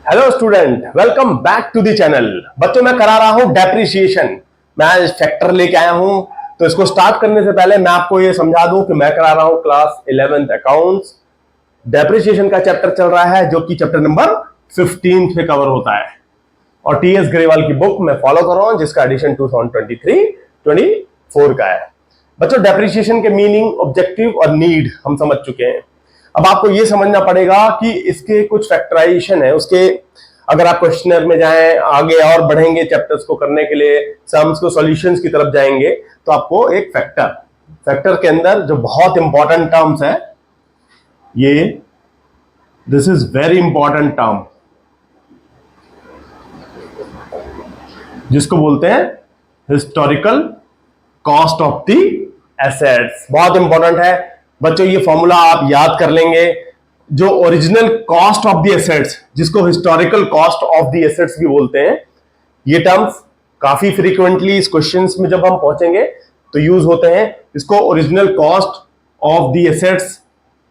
Hello student, welcome back to the channel. बच्चों, मैं करा रहा हूं डेप्रिसिएशन। मैं फैक्टर लेके आया हूं। तो इसको स्टार्ट करने से पहले मैं आपको ये समझा दूं कि मैं करा रहा हूं क्लास 11th अकाउंट्स। डेप्रिसिएशन का चैप्टर चल रहा है जो कि चैप्टर नंबर 15 पे कवर होता है और टीएस ग्रेवाल की बुक मैं फॉलो कर रहा हूं जिसका एडिशन 2023-24 का है। बच्चों, डेप्रिसिएशन के मीनिंग, ऑब्जेक्टिव और नीड हम समझ चुके हैं। अब आपको यह समझना पड़ेगा कि इसके कुछ फैक्टराइजेशन है। उसके अगर आप क्वेश्चनर में जाएं, आगे और बढ़ेंगे चैप्टर्स को करने के लिए, सम्स को सॉल्यूशंस की तरफ जाएंगे, तो आपको एक फैक्टर के अंदर जो बहुत इंपॉर्टेंट टर्म्स है, ये this is very important term जिसको बोलते हैं historical cost of the assets. बहुत इंपॉर्टेंट है बच्चों, ये फॉर्मूला आप याद कर लेंगे। जो original cost of the assets, जिसको historical cost of the assets भी बोलते हैं, ये टर्म्स काफी फ्रीक्वेंटली इस क्वेश्चंस में जब हम पहुंचेंगे तो यूज होते हैं। इसको original cost of the assets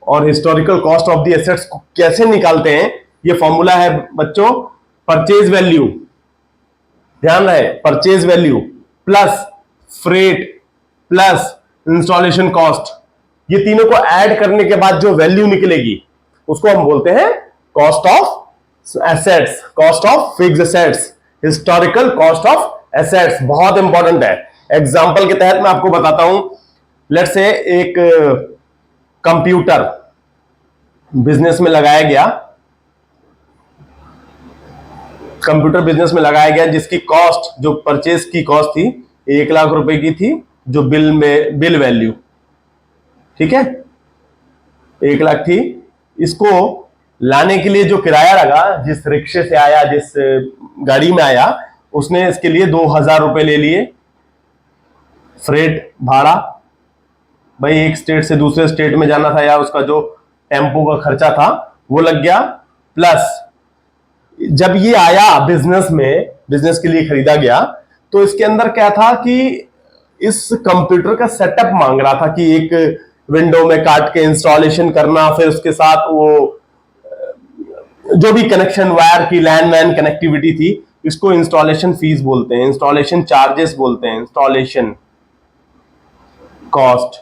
और historical cost of the assets को कैसे निकालते हैं, ये फॉर्मूला है बच्चों, परचेज वैल्यू। ध्यान रहे, purchase value plus freight plus installation cost, ये तीनों को ऐड करने के बाद जो वैल्यू निकलेगी उसको हम बोलते हैं cost of assets, cost of fixed assets, historical cost of assets. बहुत इंपॉर्टेंट है। एग्जांपल के तहत मैं आपको बताता हूं। लेट्स से एक कंप्यूटर बिजनेस में लगाया गया, जिसकी कॉस्ट, जो परचेज की कॉस्ट थी 1 लाख रुपए की थी, जो बिल वैल्यू, ठीक है, 1 लाख थी। इसको लाने के लिए जो किराया लगा, जिस रिक्शे से आया, जिस गाड़ी में आया, उसने इसके लिए 2000 रुपए ले लिए। फ्रेट भाड़ा, भाई एक स्टेट से दूसरे स्टेट में जाना था, या उसका जो टेम्पो का खर्चा था वो लग गया। प्लस जब ये आया बिजनेस में, बिजनेस के लिए खरीदा गया, तो इसके अंदर क्या था कि इस कंप्यूटर का सेटअप मांग रहा था कि एक विंडो में काट के इंस्टॉलेशन करना, फिर उसके साथ वो जो भी कनेक्शन, वायर की लैन वैन कनेक्टिविटी थी, इसको इंस्टॉलेशन फीस बोलते हैं, इंस्टॉलेशन चार्जेस बोलते हैं, इंस्टॉलेशन कॉस्ट।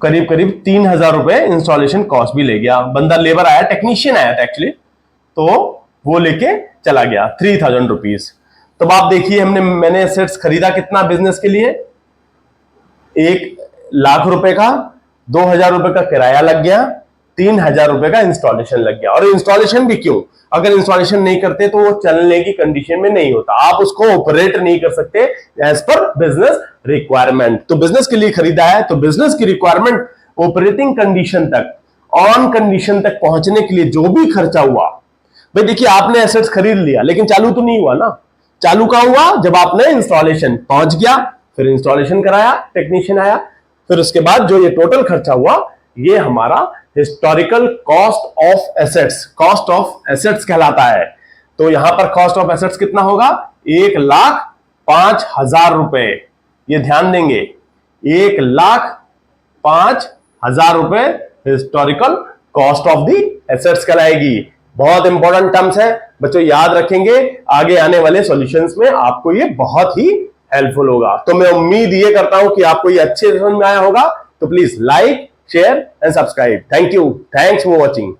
करीब करीब 3000 रुपए इंस्टॉलेशन कॉस्ट भी ले गया। बंदा लेबर आया, टेक्नीशियन आया था एक्चुअली, तो वो लेके चला गया 3000 रुपीज। तो आप देखिए, मैंने एसेट्स खरीदा कितना बिजनेस के लिए, 1 लाख रुपए का, 2000 रुपए का किराया लग गया, 3000 रुपए का इंस्टॉलेशन लग गया। और इंस्टॉलेशन भी क्यों? अगर इंस्टॉलेशन नहीं करते तो वो चलने की कंडीशन में नहीं होता, आप उसको ऑपरेट नहीं कर सकते एज पर बिजनेस रिक्वायरमेंट। तो बिजनेस के लिए खरीदा है, तो बिजनेस की रिक्वायरमेंट ऑपरेटिंग कंडीशन तक, ऑन कंडीशन तक पहुंचने के लिए जो भी खर्चा हुआ, भाई देखिए, आपने एसेट्स खरीद लिया लेकिन चालू तो नहीं हुआ ना। चालू कहां हुआ? जब आपने इंस्टॉलेशन पहुंच गया, फिर इंस्टॉलेशन कराया, टेक्नीशियन आया, फिर उसके बाद जो ये टोटल खर्चा हुआ, ये हमारा historical cost of assets, cost of assets कहलाता है। तो यहां पर कॉस्ट ऑफ एसेट्स कितना होगा? 1,05,000 रुपए। ये ध्यान देंगे, 1,05,000 रुपए historical cost of the assets कहलाएगी। बहुत इंपॉर्टेंट टर्म्स है बच्चों, याद रखेंगे। आगे आने वाले सॉल्यूशंस में आपको ये बहुत ही हेल्पफुल होगा। तो मैं उम्मीद ये करता हूं कि आपको ये अच्छे समझ में आया होगा। तो please like, share and subscribe. Thank you, thanks for watching.